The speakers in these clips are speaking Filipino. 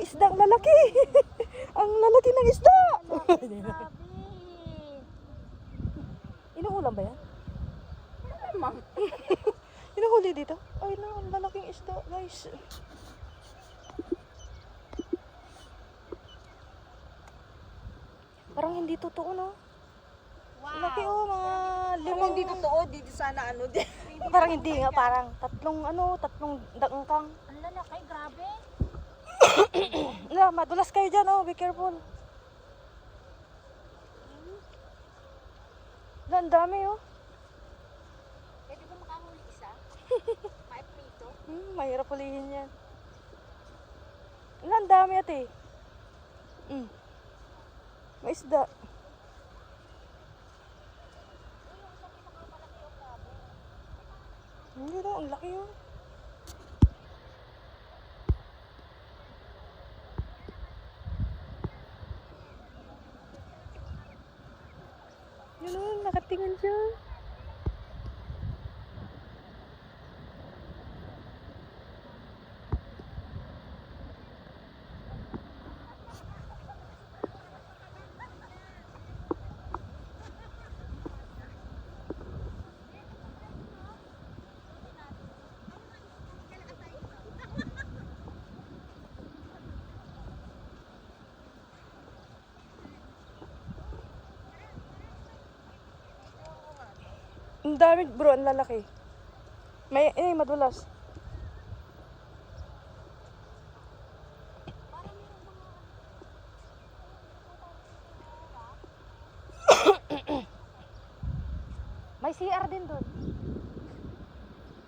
isda, ang lalaki. Ang lalaki ng isda. Grabe. Inuulam ba yan? Mang. Inuhuli dito? Ay na, ang lalaking isda, guys. Parang hindi totoo, no? Wow. Laki, oh, mga Kung hindi totoo, di sana ano din. Parang hindi nga, parang tatlong dangkang. Ang lalaki, grabe. Madulas kayo dyan, oh, be careful. Ang dami, oh. Pwede ba makahuli isa? Maiprito? Mahirap ulihin yan. Ang dami, ate. May isda. Hindi na, ang laki, oh. Yun, oh, nakatingin siya. Ang dami, bro, ang lalaki. May, madulas. May CR din doon.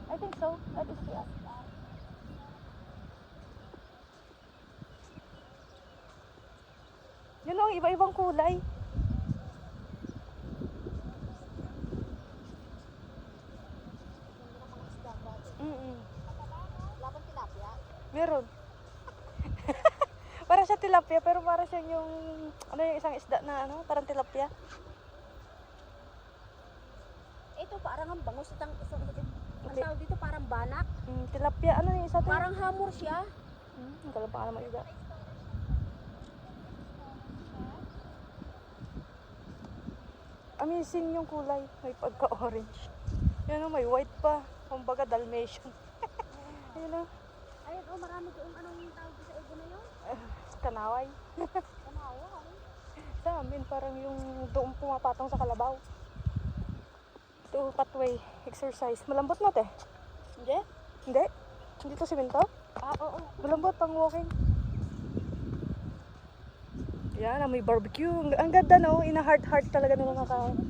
I think so. That is CR. Yun ang iba-ibang kulay. Laban tilapia? Meron. Para siya tilapia, pero para siya yung, yung isang isda na, parang tilapia. Ito parang ang bangus. Ang Okay. tawag dito parang banak. Tilapia, yung isa to? Parang hamor siya. Ang galang pa naman isda. Amazing yung kulay. May pagka-orange. Yan, may white pa. Kumbaga Dalmatian. Ayun, Ayun, oh, marami doon. Anong tawag sa ego na yun? Kanaway. Kanawa. Sa amin, parang yung doon pumapatong sa kalabaw. Ito, pathway exercise. Malambot na, te? Hindi? Hindi? Hindi to simento? Oo. Malambot, pang walking. Yan, may barbecue. Ang ganda, no? Ina-heart-heart talaga nila nakakain.